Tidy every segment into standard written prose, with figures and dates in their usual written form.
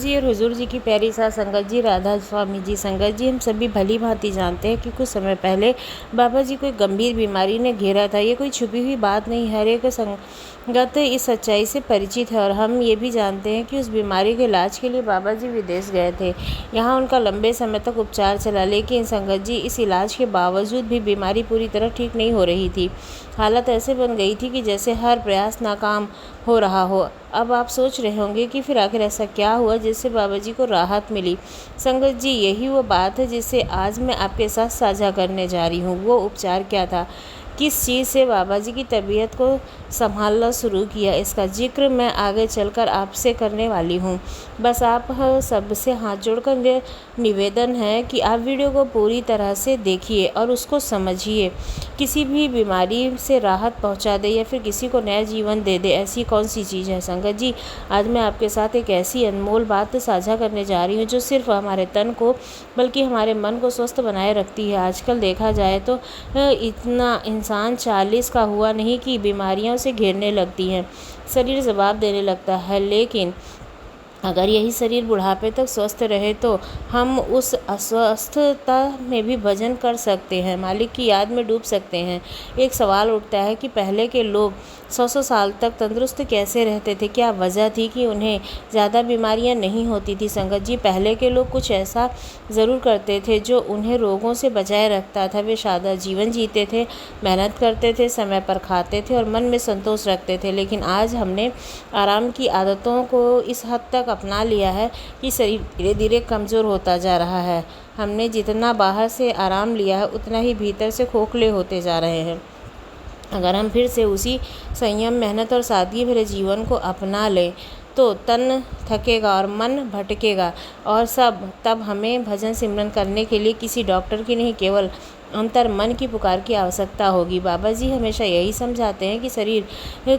जी और हुजूर जी की प्यारी सा संगत जी, राधा स्वामी जी संगत जी, हम सभी भली भांति जानते हैं कि कुछ समय पहले बाबा जी को एक गंभीर बीमारी ने घेरा था। ये कोई छुपी हुई बात नहीं, हर एक संगत इस सच्चाई से परिचित है। और हम ये भी जानते हैं कि उस बीमारी के इलाज के लिए बाबा जी विदेश गए थे। यहाँ उनका लंबे समय तक उपचार चला, लेकिन संगत जी इस इलाज के बावजूद भी बीमारी पूरी तरह ठीक नहीं हो रही थी। हालत ऐसे बन गई थी कि जैसे हर प्रयास नाकाम हो रहा हो। अब आप सोच रहे होंगे कि फिर आखिर ऐसा क्या हुआ जिससे बाबा जी को राहत मिली। संगत जी, यही वो बात है जिसे आज मैं आपके साथ साझा करने जा रही हूँ। वो उपचार क्या था, किस चीज़ से बाबा जी की तबीयत को संभालना शुरू किया, इसका जिक्र मैं आगे चलकर आपसे करने वाली हूँ। बस आप सबसे हाथ जोड़कर निवेदन है कि आप वीडियो को पूरी तरह से देखिए और उसको समझिए। किसी भी बीमारी से राहत पहुँचा दे या फिर किसी को नया जीवन दे दे, ऐसी कौन सी चीज़ है संगत जी। आज मैं आपके साथ एक ऐसी अनमोल बात साझा करने जा रही हूँ जो सिर्फ हमारे तन को बल्कि हमारे मन को स्वस्थ बनाए रखती है। आजकल देखा जाए तो इतना इंसान 40 का हुआ नहीं कि बीमारियों से घिरने लगती हैं, शरीर जवाब देने लगता है। लेकिन अगर यही शरीर बुढ़ापे तक स्वस्थ रहे तो हम उस अस्वस्थता में भी भजन कर सकते हैं, मालिक की याद में डूब सकते हैं। एक सवाल उठता है कि पहले के लोग 100 साल तक तंदुरुस्त कैसे रहते थे। क्या वजह थी कि उन्हें ज़्यादा बीमारियां नहीं होती थी। संगत जी, पहले के लोग कुछ ऐसा ज़रूर करते थे जो उन्हें रोगों से बचाए रखता था। वे सादा जीवन जीते थे, मेहनत करते थे, समय पर खाते थे और मन में संतोष रखते थे। लेकिन आज हमने आराम की आदतों को इस हद तक अपना लिया है कि शरीर धीरे धीरे कमज़ोर होता जा रहा है। हमने जितना बाहर से आराम लिया है उतना ही भीतर से खोखले होते जा रहे हैं। अगर हम फिर से उसी संयम, मेहनत और सादगी भरे जीवन को अपना लें तो तन थकेगा और मन भटकेगा और तब हमें भजन सिमरन करने के लिए किसी डॉक्टर की नहीं, केवल अंतर मन की पुकार की आवश्यकता होगी। बाबा जी हमेशा यही समझाते हैं कि शरीर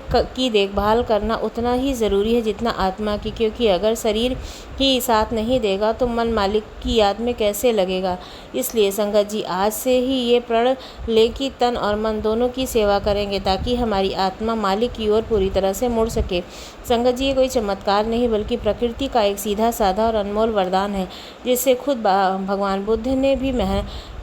की देखभाल करना उतना ही ज़रूरी है जितना आत्मा की, क्योंकि अगर शरीर ही साथ नहीं देगा तो मन मालिक की याद में कैसे लगेगा। इसलिए संगत जी, आज से ही ये प्रण ले कि तन और मन दोनों की सेवा करेंगे ताकि हमारी आत्मा मालिक की ओर पूरी तरह से मुड़ सके। संगत जी, ये कोई चमत्कार नहीं बल्कि प्रकृति का एक सीधा साधा और अनमोल वरदान है जिसे खुद भगवान बुद्ध ने भी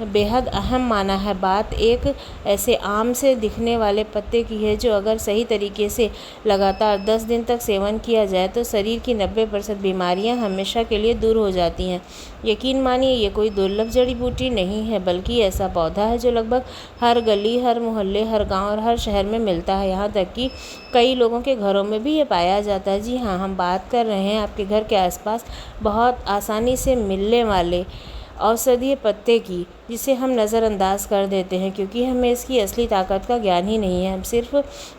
बेहद अहम माना है। बात एक ऐसे आम से दिखने वाले पत्ते की है जो अगर सही तरीके से लगातार 10 दिन तक सेवन किया जाए तो शरीर की 90% बीमारियां हमेशा के लिए दूर हो जाती हैं। यकीन मानिए, ये कोई दुर्लभ जड़ी बूटी नहीं है बल्कि ऐसा पौधा है जो लगभग हर गली, हर मोहल्ले, हर गांव और हर शहर में मिलता है। यहाँ तक कि कई लोगों के घरों में भी ये पाया जाता है। जी हाँ, हम बात कर रहे हैं आपके घर के आसपास बहुत आसानी से मिलने वाले औषधीय पत्ते की, जिसे हम नज़रअंदाज कर देते हैं क्योंकि हमें इसकी असली ताकत का ज्ञान ही नहीं है। हम सिर्फ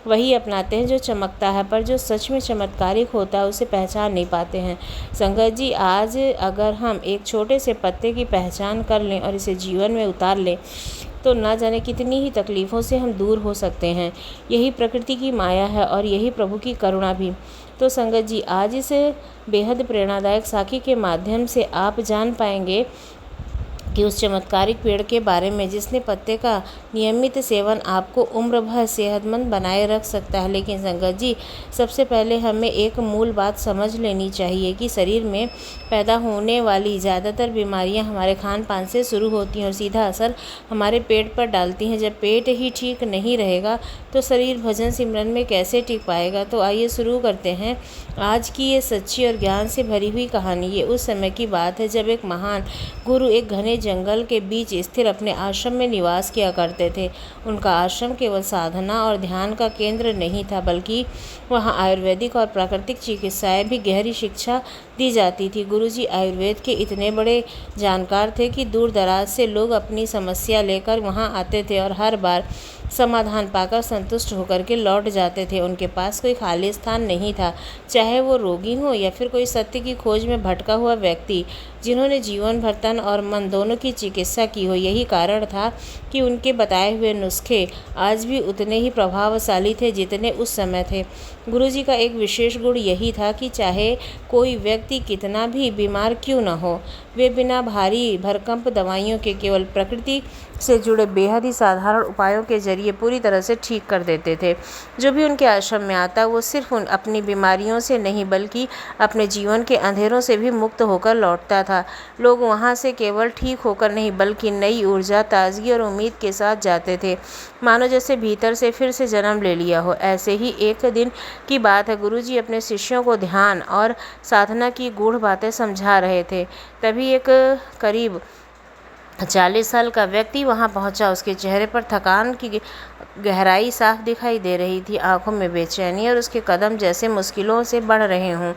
वही अपनाते हैं जो चमकता है, पर जो सच में चमत्कारिक होता है उसे पहचान नहीं पाते हैं। संगत जी, आज अगर हम एक छोटे से पत्ते की पहचान कर लें और इसे जीवन में उतार लें तो ना जाने कितनी ही तकलीफ़ों से हम दूर हो सकते हैं। यही प्रकृति की माया है और यही प्रभु की करुणा भी। तो संगत जी, आज इस बेहद प्रेरणादायक साखी के माध्यम से आप जान पाएंगे कि उस चमत्कारिक पेड़ के बारे में जिसने पत्ते का नियमित सेवन आपको उम्र भर सेहतमंद बनाए रख सकता है। लेकिन संगत जी, सबसे पहले हमें एक मूल बात समझ लेनी चाहिए कि शरीर में पैदा होने वाली ज़्यादातर बीमारियां हमारे खान पान से शुरू होती हैं और सीधा असर हमारे पेट पर डालती हैं। जब पेट ही ठीक नहीं रहेगा तो शरीर भजन सिमरन में कैसे टिक पाएगा। तो आइए शुरू करते हैं आज की ये सच्ची और ज्ञान से भरी हुई कहानी। ये उस समय की बात है जब एक महान गुरु एक घने जंगल के बीच स्थिर अपने आश्रम में निवास किया करते थे। उनका आश्रम केवल साधना और ध्यान का केंद्र नहीं था बल्कि वहाँ आयुर्वेदिक और प्राकृतिक चिकित्साएं भी गहरी शिक्षा दी जाती थी। गुरुजी आयुर्वेद के इतने बड़े जानकार थे कि दूर दराज से लोग अपनी समस्या लेकर वहाँ आते थे और हर बार समाधान पाकर संतुष्ट होकर के लौट जाते थे। उनके पास कोई खाली स्थान नहीं था, चाहे वो रोगी हो या फिर कोई सत्य की खोज में भटका हुआ व्यक्ति जिन्होंने जीवन भर तन और मन दोनों की चिकित्सा की हो। यही कारण था कि उनके बताए हुए नुस्खे आज भी उतने ही प्रभावशाली थे जितने उस समय थे। गुरुजी का एक विशेष गुण यही था कि चाहे कोई व्यक्ति कितना भी बीमार क्यों न हो, वे बिना भारी भरकम दवाइयों के केवल प्रकृति से जुड़े बेहद ही साधारण उपायों के जरिए जरिए पूरी तरह से ठीक कर देते थे। जो भी उनके आश्रम में आता वो सिर्फ अपनी बीमारियों से नहीं बल्कि अपने जीवन के अंधेरों से भी मुक्त होकर लौटता था। लोग वहाँ से केवल ठीक होकर नहीं बल्कि नई ऊर्जा, ताजगी और उम्मीद के साथ जाते थे, मानो जैसे भीतर से फिर से जन्म ले लिया हो। ऐसे ही एक दिन की बात है, गुरुजी अपने शिष्यों को ध्यान और साधना की गूढ़ बातें समझा रहे थे। तभी एक करीब 40 साल का व्यक्ति वहां पहुंचा। उसके चेहरे पर थकान की गहराई साफ दिखाई दे रही थी, आंखों में बेचैनी और उसके कदम जैसे मुश्किलों से बढ़ रहे हों।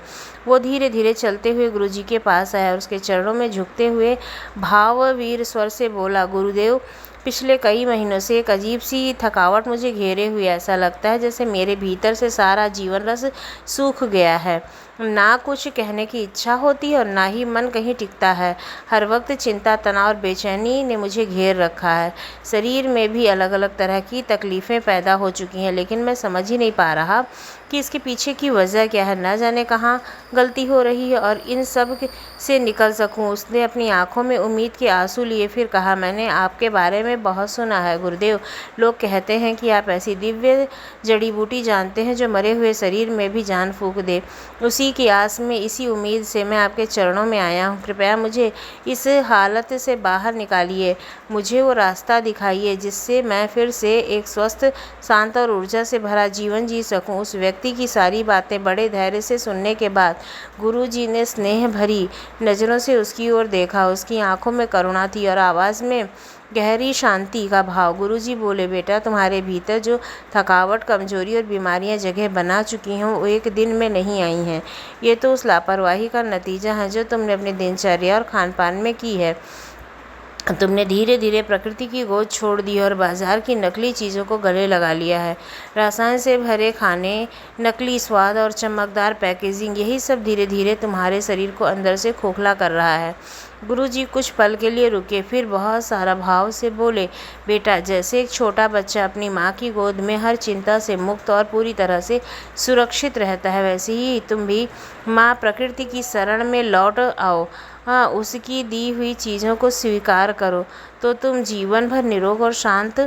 वो धीरे धीरे चलते हुए गुरुजी के पास आया और उसके चरणों में झुकते हुए भाववीर स्वर से बोला, गुरुदेव, पिछले कई महीनों से एक अजीब सी थकावट मुझे घेरे हुई। ऐसा लगता है जैसे मेरे भीतर से सारा जीवन रस सूख गया है। ना कुछ कहने की इच्छा होती है और ना ही मन कहीं टिकता है। हर वक्त चिंता, तनाव और बेचैनी ने मुझे घेर रखा है। शरीर में भी अलग अलग तरह की तकलीफ़ें पैदा हो चुकी हैं, लेकिन मैं समझ ही नहीं पा रहा कि इसके पीछे की वजह क्या है। न जाने कहाँ गलती हो रही है और इन सब से निकल सकूं। उसने अपनी आंखों में उम्मीद के आंसू लिए, फिर कहा, मैंने आपके बारे में बहुत सुना है गुरुदेव। लोग कहते हैं कि आप ऐसी दिव्य जड़ी बूटी जानते हैं जो मरे हुए शरीर में भी जान फूंक दे। उसी की आस में, इसी उम्मीद से मैं आपके चरणों में आया हूँ। कृपया मुझे इस हालत से बाहर निकालिए, मुझे वो रास्ता दिखाइए जिससे मैं फिर से एक स्वस्थ, शांत और ऊर्जा से भरा जीवन जी सकूं। उस व्यक्ति की सारी बातें बड़े धैर्य से सुनने के बाद गुरुजी ने स्नेह भरी नज़रों से उसकी ओर देखा। उसकी आंखों में करुणा थी और आवाज़ में गहरी शांति का भाव। गुरुजी बोले, बेटा, तुम्हारे भीतर जो थकावट, कमजोरी और बीमारियां जगह बना चुकी हैं वो एक दिन में नहीं आई हैं। ये तो उस लापरवाही का नतीजा है जो तुमने अपनी दिनचर्या और खान पान में की है। तुमने धीरे धीरे प्रकृति की गोद छोड़ दी और बाजार की नकली चीज़ों को गले लगा लिया है। रसायन से भरे खाने, नकली स्वाद और चमकदार पैकेजिंग, यही सब धीरे धीरे तुम्हारे शरीर को अंदर से खोखला कर रहा है। गुरुजी कुछ पल के लिए रुके, फिर बहुत सारा भाव से बोले, बेटा, जैसे एक छोटा बच्चा अपनी माँ की गोद में हर चिंता से मुक्त और पूरी तरह से सुरक्षित रहता है, वैसे ही तुम भी माँ प्रकृति की शरण में लौट आओ। हाँ, उसकी दी हुई चीज़ों को स्वीकार करो तो तुम जीवन भर निरोग और शांत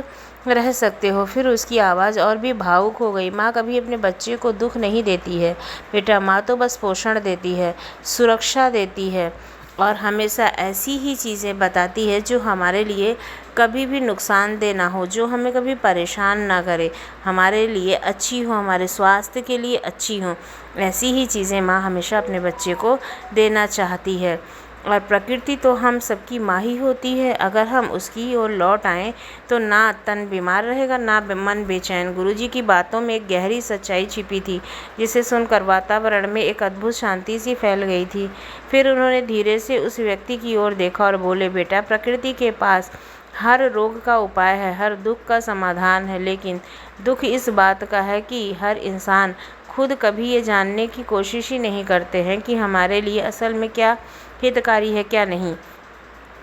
रह सकते हो। फिर उसकी आवाज़ और भी भावुक हो गई। माँ कभी अपने बच्चे को दुख नहीं देती है बेटा, माँ तो बस पोषण देती है, सुरक्षा देती है और हमेशा ऐसी ही चीज़ें बताती है जो हमारे लिए कभी भी नुकसानदेह ना हो, जो हमें कभी परेशान ना करे, हमारे लिए अच्छी हो, हमारे स्वास्थ्य के लिए अच्छी हो। ऐसी ही चीज़ें माँ हमेशा अपने बच्चे को देना चाहती है। और प्रकृति तो हम सबकी माँ ही होती है। अगर हम उसकी ओर लौट आएँ तो ना तन बीमार रहेगा, ना मन बेचैन। गुरुजी की बातों में एक गहरी सच्चाई छिपी थी, जिसे सुनकर वातावरण में एक अद्भुत शांति सी फैल गई थी। फिर उन्होंने धीरे से उस व्यक्ति की ओर देखा और बोले, बेटा, प्रकृति के पास हर रोग का उपाय है, हर दुख का समाधान है, लेकिन दुख इस बात का है कि हर इंसान खुद कभी ये जानने की कोशिश ही नहीं करते हैं कि हमारे लिए असल में क्या हितकारी है, क्या नहीं।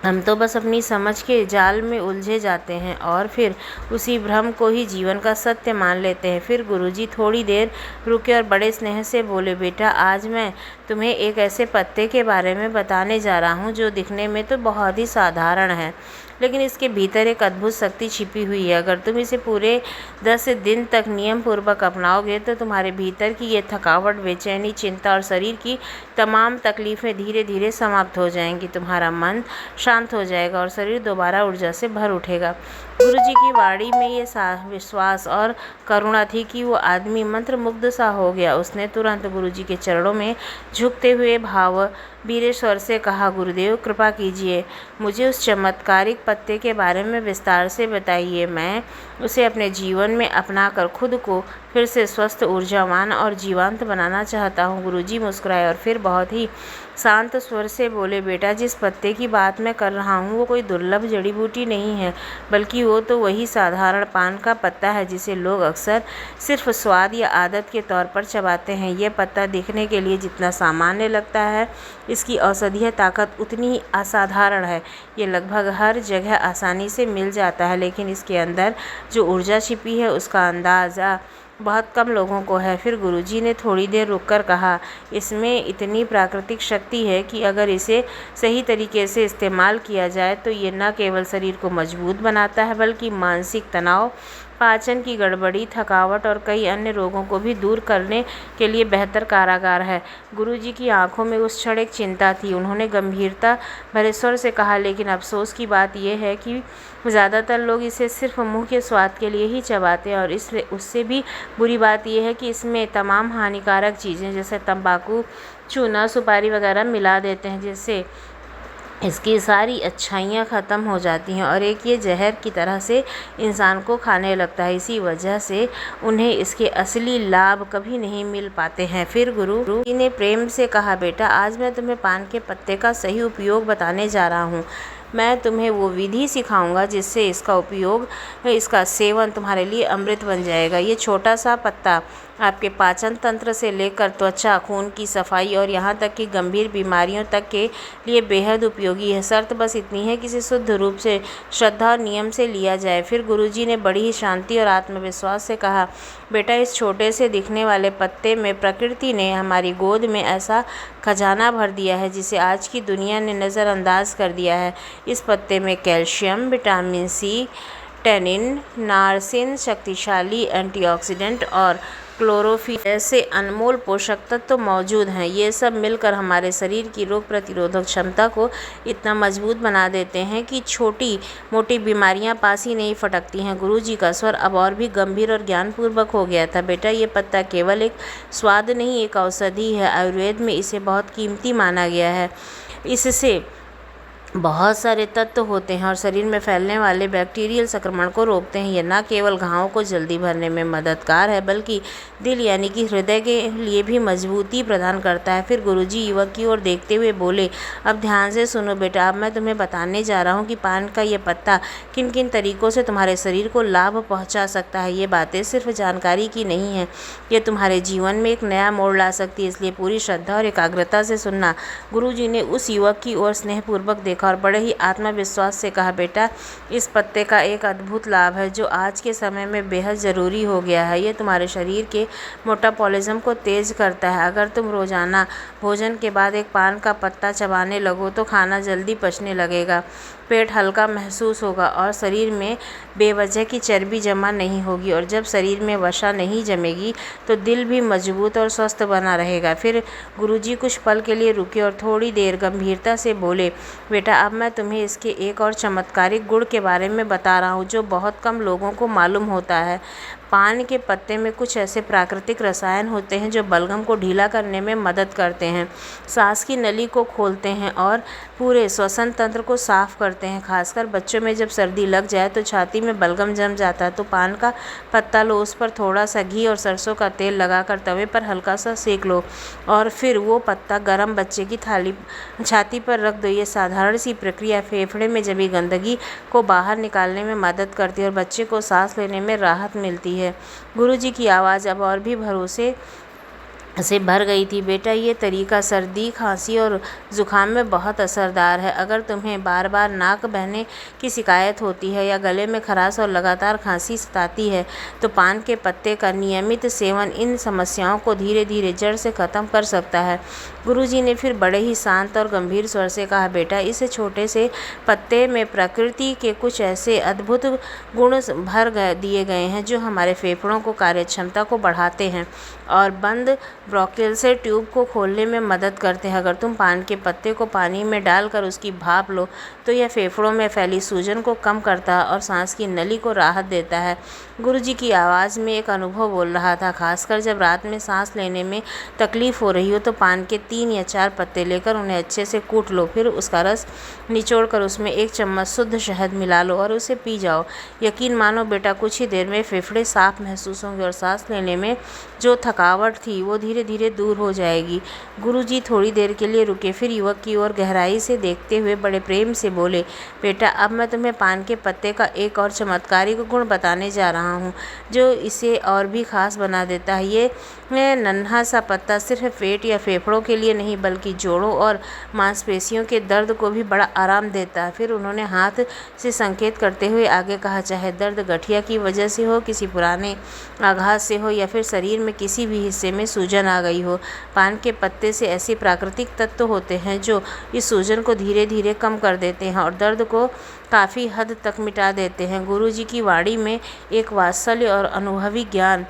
हम तो बस अपनी समझ के जाल में उलझे जाते हैं और फिर उसी भ्रम को ही जीवन का सत्य मान लेते हैं। फिर गुरुजी थोड़ी देर रुके और बड़े स्नेह से बोले, बेटा, आज मैं तुम्हें एक ऐसे पत्ते के बारे में बताने जा रहा हूँ जो दिखने में तो बहुत ही साधारण है, लेकिन इसके भीतर एक अद्भुत शक्ति छिपी हुई है। अगर तुम इसे पूरे 10 दिन तक नियम पूर्वक अपनाओगे तो तुम्हारे भीतर की ये थकावट, बेचैनी, चिंता और शरीर की तमाम तकलीफ़ें धीरे धीरे समाप्त हो जाएंगी। तुम्हारा मन शांत हो जाएगा और शरीर दोबारा ऊर्जा से भर उठेगा। गुरुजी की वाणी में ये विश्वास और करुणा थी कि वो आदमी मंत्रमुग्ध सा हो गया। उसने तुरंत गुरुजी के चरणों में झुकते हुए वीर स्वर से कहा, गुरुदेव, कृपा कीजिए, मुझे उस चमत्कारिक पत्ते के बारे में विस्तार से बताइए। मैं उसे अपने जीवन में अपनाकर खुद को फिर से स्वस्थ, ऊर्जावान और जीवंत बनाना चाहता हूँ। गुरुजी मुस्कुराए और फिर बहुत ही शांत स्वर से बोले, बेटा, जिस पत्ते की बात मैं कर रहा हूँ वो कोई दुर्लभ जड़ी बूटी नहीं है, बल्कि वो तो वही साधारण पान का पत्ता है जिसे लोग अक्सर सिर्फ स्वाद या आदत के तौर पर चबाते हैं। यह पत्ता दिखने के लिए जितना सामान्य लगता है, इसकी औषधीय ताकत उतनी ही असाधारण है। ये लगभग हर जगह आसानी से मिल जाता है, लेकिन इसके अंदर जो ऊर्जा छिपी है उसका अंदाज़ा बहुत कम लोगों को है। फिर गुरुजी ने थोड़ी देर रुककर कहा, इसमें इतनी प्राकृतिक शक्ति है कि अगर इसे सही तरीके से इस्तेमाल किया जाए तो ये न केवल शरीर को मजबूत बनाता है बल्कि मानसिक तनाव पाचन की गड़बड़ी, थकावट और कई अन्य रोगों को भी दूर करने के लिए बेहतर कारागार है। गुरुजी की आंखों में उस क्षण एक चिंता थी। उन्होंने गंभीरता भरे स्वर से कहा, लेकिन अफसोस की बात यह है कि ज़्यादातर लोग इसे सिर्फ मुंह के स्वाद के लिए ही चबाते हैं, और उससे भी बुरी बात यह है कि इसमें तमाम हानिकारक चीज़ें जैसे तंबाकू, चूना, सुपारी वगैरह मिला देते हैं, जिससे इसकी सारी अच्छाइयाँ ख़त्म हो जाती हैं और एक ये जहर की तरह से इंसान को खाने लगता है। इसी वजह से उन्हें इसके असली लाभ कभी नहीं मिल पाते हैं। फिर गुरु जी ने प्रेम से कहा, बेटा, आज मैं तुम्हें पान के पत्ते का सही उपयोग बताने जा रहा हूँ। मैं तुम्हें वो विधि सिखाऊंगा जिससे इसका सेवन तुम्हारे लिए अमृत बन जाएगा। ये छोटा सा पत्ता आपके पाचन तंत्र से लेकर त्वचा, खून की सफाई और यहाँ तक कि गंभीर बीमारियों तक के लिए बेहद उपयोगी है। शर्त बस इतनी है कि इसे शुद्ध रूप से, श्रद्धा और नियम से लिया जाए। फिर गुरुजी ने बड़ी ही शांति और आत्मविश्वास से कहा, बेटा, इस छोटे से दिखने वाले पत्ते में प्रकृति ने हमारी गोद में ऐसा खजाना भर दिया है जिसे आज की दुनिया ने नज़रअंदाज कर दिया है। इस पत्ते में कैल्शियम, विटामिन सी, टैनिन, नार्सिन, शक्तिशाली एंटीऑक्सीडेंट और क्लोरोफिल जैसे अनमोल पोषक तत्व तो मौजूद हैं। ये सब मिलकर हमारे शरीर की रोग प्रतिरोधक क्षमता को इतना मजबूत बना देते हैं कि छोटी मोटी बीमारियां पास ही नहीं फटकती हैं। गुरुजी का स्वर अब और भी गंभीर और ज्ञानपूर्वक हो गया था। बेटा, ये पत्ता केवल एक स्वाद नहीं, एक औषधि है। आयुर्वेद में इसे बहुत कीमती माना गया है। इससे बहुत सारे तत्व होते हैं और शरीर में फैलने वाले बैक्टीरियल संक्रमण को रोकते हैं। यह न केवल घावों को जल्दी भरने में मददगार है, बल्कि दिल यानी कि हृदय के लिए भी मजबूती प्रदान करता है। फिर गुरुजी युवक की ओर देखते हुए बोले, अब ध्यान से सुनो बेटा, अब मैं तुम्हें बताने जा रहा हूँ कि पान का ये पत्ता किन किन तरीक़ों से तुम्हारे शरीर को लाभ पहुँचा सकता है। ये बातें सिर्फ जानकारी की नहीं है, ये तुम्हारे जीवन में एक नया मोड़ ला सकती है, इसलिए पूरी श्रद्धा और एकाग्रता से सुनना। गुरुजी ने उस युवक की ओर स्नेहपूर्वक देखा और बड़े ही आत्मविश्वास से कहा, बेटा, इस पत्ते का एक अद्भुत लाभ है जो आज के समय में बेहद ज़रूरी हो गया है। ये तुम्हारे शरीर के मेटाबॉलिज्म को तेज़ करता है। अगर तुम रोज़ाना भोजन के बाद एक पान का पत्ता चबाने लगो तो खाना जल्दी पचने लगेगा, पेट हल्का महसूस होगा और शरीर में बेवजह की चर्बी जमा नहीं होगी, और जब शरीर में वसा नहीं जमेगी तो दिल भी मजबूत और स्वस्थ बना रहेगा। फिर गुरुजी कुछ पल के लिए रुके और थोड़ी देर गंभीरता से बोले, बेटा, अब मैं तुम्हें इसके एक और चमत्कारिक गुण के बारे में बता रहा हूँ जो बहुत कम लोगों को मालूम होता है। पान के पत्ते में कुछ ऐसे प्राकृतिक रसायन होते हैं जो बलगम को ढीला करने में मदद करते हैं, सांस की नली को खोलते हैं और पूरे श्वसन तंत्र को साफ करते हैं। खासकर बच्चों में जब सर्दी लग जाए तो छाती में बलगम जम जाता है तो पान का पत्ता लो, उस पर थोड़ा सा घी और सरसों का तेल लगाकर तवे पर हल्का सा सेक लो और फिर वो पत्ता गरम बच्चे की छाती पर रख दो। ये साधारण सी प्रक्रिया फेफड़े में जमी गंदगी को बाहर निकालने में मदद करती है और बच्चे को सांस लेने में राहत मिलती है। गुरुजी की आवाज़ अब और भी भरोसे से भर गई थी, बेटा, ये तरीका सर्दी, खांसी और ज़ुकाम में बहुत असरदार है। अगर तुम्हें बार बार नाक बहने की शिकायत होती है या गले में खराश और लगातार खांसी सताती है तो पान के पत्ते का नियमित सेवन इन समस्याओं को धीरे धीरे जड़ से ख़त्म कर सकता है। गुरुजी ने फिर बड़े ही शांत और गंभीर स्वर से कहा, बेटा, इस छोटे से पत्ते में प्रकृति के कुछ ऐसे अद्भुत गुण दिए गए हैं जो हमारे फेफड़ों को कार्यक्षमता को बढ़ाते हैं और बंद ब्रोंकियल से ट्यूब को खोलने में मदद करते हैं। अगर तुम पान के पत्ते को पानी में डालकर उसकी भाप लो तो यह फेफड़ों में फैली सूजन को कम करता है और सांस की नली को राहत देता है। गुरुजी की आवाज़ में एक अनुभव बोल रहा था, खासकर जब रात में सांस लेने में तकलीफ़ हो रही हो तो पान के 3 या 4 पत्ते लेकर उन्हें अच्छे से कूट लो, फिर उसका रस निचोड़कर उसमें 1 चम्मच शुद्ध शहद मिला लो और उसे पी जाओ। यकीन मानो बेटा, कुछ ही देर में फेफड़े साफ महसूस होंगे और सांस लेने में जो थकावट थी वो धीरे धीरे दूर हो जाएगी। गुरुजी थोड़ी देर के लिए रुके, फिर युवक की ओर गहराई से देखते हुए बड़े प्रेम से बोले, बेटा, अब मैं तुम्हें पान के पत्ते का एक और चमत्कारिक गुण बताने जा रहा हूँ जो इसे और भी खास बना देता है। ये नन्हा सा पत्ता सिर्फ पेट या फेफड़ों के लिए नहीं बल्कि जोड़ों और मांसपेशियों के दर्द को भी बड़ा आराम देता है। फिर उन्होंने हाथ से संकेत करते हुए आगे कहा, चाहे दर्द गठिया की वजह से हो, किसी पुराने आघात से हो या फिर शरीर में किसी भी हिस्से में सूजन सूजन आ गई हो। पान के पत्ते से ऐसे प्राकृतिक तत्व होते हैं जो इस सूजन को धीरे धीरे कम कर देते हैं और दर्द को काफ़ी हद तक मिटा देते हैं। गुरुजी की वाणी में एक वात्सल्य और अनुभवी ज्ञान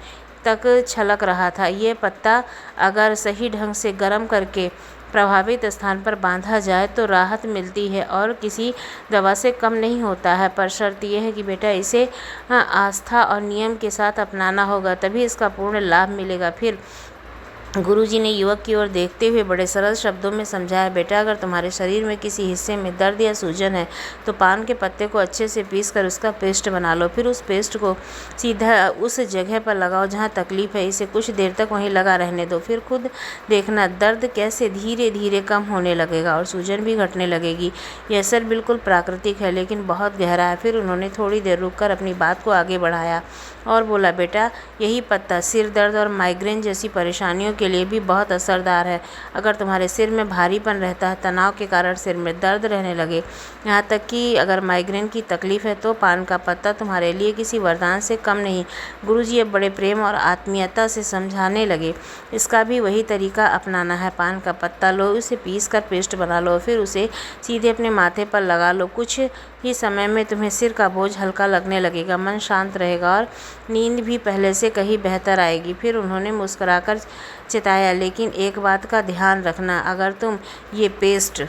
तक छलक रहा था। ये पत्ता अगर सही ढंग से गर्म करके प्रभावित स्थान पर बांधा जाए तो राहत मिलती है और किसी दवा से कम नहीं होता है, पर शर्त यह है कि बेटा इसे आस्था और नियम के साथ अपनाना होगा, तभी इसका पूर्ण लाभ मिलेगा। फिर गुरुजी ने युवक की ओर देखते हुए बड़े सरल शब्दों में समझाया, बेटा अगर तुम्हारे शरीर में किसी हिस्से में दर्द या सूजन है तो पान के पत्ते को अच्छे से पीसकर उसका पेस्ट बना लो। फिर उस पेस्ट को सीधा उस जगह पर लगाओ जहाँ तकलीफ़ है। इसे कुछ देर तक वहीं लगा रहने दो। फिर खुद देखना दर्द कैसे धीरे धीरे कम होने लगेगा और सूजन भी घटने लगेगी। यह असर बिल्कुल प्राकृतिक है लेकिन बहुत गहरा है। फिर उन्होंने थोड़ी देर रुककर अपनी बात को आगे बढ़ाया और बोला, बेटा यही पत्ता सिर दर्द और माइग्रेन जैसी परेशानियों के लिए भी बहुत असरदार है। अगर तुम्हारे सिर में भारीपन रहता है, तनाव के कारण सिर में दर्द रहने लगे, यहाँ तक कि अगर माइग्रेन की तकलीफ़ है तो पान का पत्ता तुम्हारे लिए किसी वरदान से कम नहीं। गुरुजी अब बड़े प्रेम और आत्मीयता से समझाने लगे, इसका भी वही तरीका अपनाना है। पान का पत्ता लो, उसे पीस कर पेस्ट बना लो, फिर उसे सीधे अपने माथे पर लगा लो। कुछ ही समय में तुम्हें सिर का बोझ हल्का लगने लगेगा, मन शांत रहेगा और नींद भी पहले से कहीं बेहतर आएगी। फिर उन्होंने मुस्कुराकर चिताया, लेकिन एक बात का ध्यान रखना, अगर तुम ये पेस्ट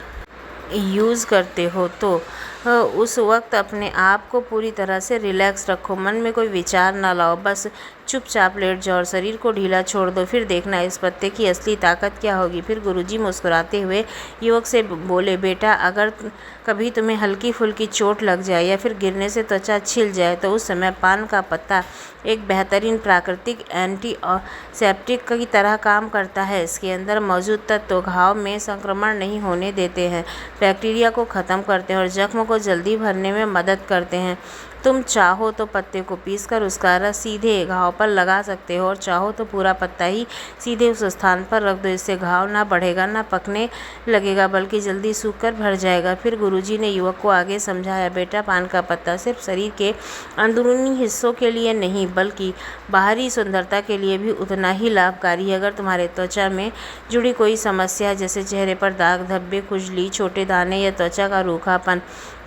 यूज़ करते हो तो उस वक्त अपने आप को पूरी तरह से रिलैक्स रखो, मन में कोई विचार ना लाओ, बस चुपचाप लेट जाओ और शरीर को ढीला छोड़ दो। फिर देखना इस पत्ते की असली ताकत क्या होगी। फिर गुरुजी मुस्कुराते हुए युवक से बोले, बेटा अगर कभी तुम्हें हल्की फुल्की चोट लग जाए या फिर गिरने से त्वचा छिल जाए तो उस समय पान का पत्ता एक बेहतरीन प्राकृतिक एंटीसेप्टिक की तरह काम करता है। इसके अंदर मौजूद तत्व घाव में संक्रमण नहीं होने देते हैं, बैक्टीरिया को ख़त्म करते हैं और जख्म को जल्दी भरने में मदद करते हैं। तुम चाहो तो पत्ते को पीसकर उसका रस सीधे घाव पर लगा सकते हो और चाहो तो पूरा पत्ता ही सीधे उस स्थान पर रख दो। इससे घाव ना बढ़ेगा ना पकने लगेगा, बल्कि जल्दी सूख कर भर जाएगा। फिर गुरुजी ने युवक को आगे समझाया, बेटा पान का पत्ता सिर्फ शरीर के अंदरूनी हिस्सों के लिए नहीं बल्कि बाहरी सुंदरता के लिए भी उतना ही लाभकारी है। अगर तुम्हारे त्वचा में जुड़ी कोई समस्या जैसे चेहरे पर दाग धब्बे, खुजली, छोटे दाने या त्वचा का रूखापन,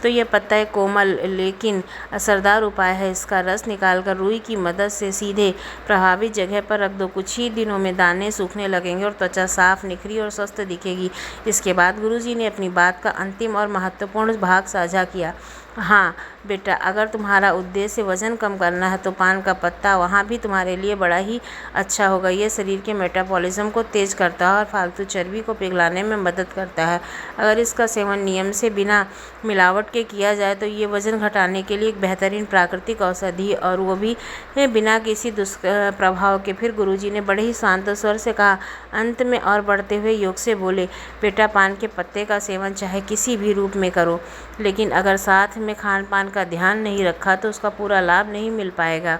तो यह पत्ता एक कोमल लेकिन असरदार उपाय है। इसका रस निकालकर रुई की मदद से सीधे प्रभावित जगह पर रख दो। कुछ ही दिनों में दाने सूखने लगेंगे और त्वचा साफ, निखरी और स्वस्थ दिखेगी। इसके बाद गुरुजी ने अपनी बात का अंतिम और महत्वपूर्ण भाग साझा किया, हाँ बेटा अगर तुम्हारा उद्देश्य वज़न कम करना है तो पान का पत्ता वहाँ भी तुम्हारे लिए बड़ा ही अच्छा होगा। ये शरीर के मेटाबॉलिज्म को तेज़ करता है और फालतू चर्बी को पिघलाने में मदद करता है। अगर इसका सेवन नियम से बिना मिलावट के किया जाए तो ये वज़न घटाने के लिए एक बेहतरीन प्राकृतिक औषधि और वो भी बिना किसी दुष्प्रभाव के। फिर गुरुजी ने बड़े ही शांत स्वर से कहा, अंत में और बढ़ते हुए योग से बोले, बेटा पान के पत्ते का सेवन चाहे किसी भी रूप में करो, लेकिन अगर साथ में खान पान का ध्यान नहीं रखा तो उसका पूरा लाभ नहीं मिल पाएगा।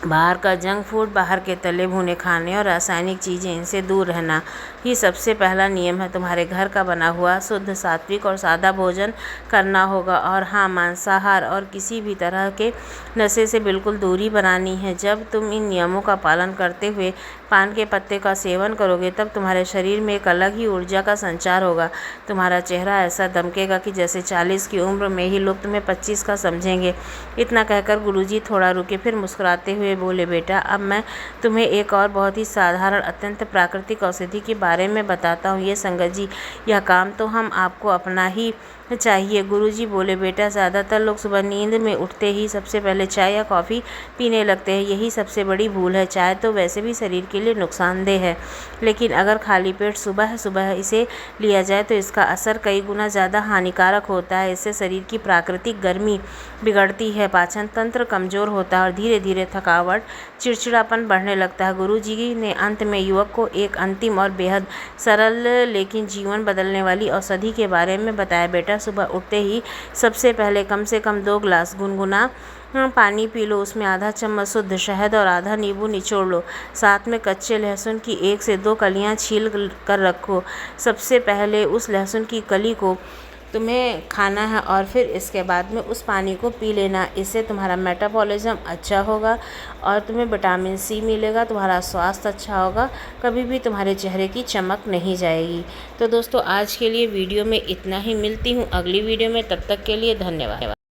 बाहर का जंक फूड, बाहर के तले भुने खाने और रासायनिक चीज़ें, इनसे दूर रहना ही सबसे पहला नियम है। तुम्हारे घर का बना हुआ शुद्ध, सात्विक और सादा भोजन करना होगा और हाँ, मांसाहार और किसी भी तरह के नशे से बिल्कुल दूरी बनानी है। जब तुम इन नियमों का पालन करते हुए पान के पत्ते का सेवन करोगे तब तुम्हारे शरीर में एक अलग ही ऊर्जा का संचार होगा। तुम्हारा चेहरा ऐसा दमकेगा कि जैसे 40 की उम्र में ही लोग तुम्हें 25 का समझेंगे। इतना कहकर गुरुजी थोड़ा रुके, फिर मुस्कुराते हुए बोले, बेटा अब मैं तुम्हें एक और बहुत ही साधारण अत्यंत प्राकृतिक औषधि के बारे में बताता हूँ। ये संगत जी, यह काम तो हम आपको अपना ही चाहिए। गुरुजी बोले, बेटा ज़्यादातर लोग सुबह नींद में उठते ही सबसे पहले चाय या कॉफ़ी पीने लगते हैं। यही सबसे बड़ी भूल है। चाय तो वैसे भी शरीर के लिए नुकसानदेह है, लेकिन अगर खाली पेट सुबह सुबह इसे लिया जाए तो इसका असर कई गुना ज़्यादा हानिकारक होता है। इससे शरीर की प्राकृतिक गर्मी बिगड़ती है, पाचन तंत्र कमज़ोर होता है और धीरे धीरे थकावट, चिड़चिड़ापन बढ़ने लगता है। गुरुजी ने अंत में युवक को एक अंतिम और बेहद सरल लेकिन जीवन बदलने वाली औषधि के बारे में बताया। बेटा सुबह उठते ही सबसे पहले कम से कम 2 ग्लास गुनगुना पानी पी लो। उसमें आधा चम्मच शुद्ध शहद और आधा नींबू निचोड़ लो। साथ में कच्चे लहसुन की 1 से 2 कलियां छील कर रखो। सबसे पहले उस लहसुन की कली को तुम्हें खाना है और फिर इसके बाद में उस पानी को पी लेना। इससे तुम्हारा मेटाबॉलिज्म अच्छा होगा और तुम्हें विटामिन सी मिलेगा, तुम्हारा स्वास्थ्य अच्छा होगा, कभी भी तुम्हारे चेहरे की चमक नहीं जाएगी। तो दोस्तों आज के लिए वीडियो में इतना ही, मिलती हूँ अगली वीडियो में, तब तक के लिए धन्यवाद।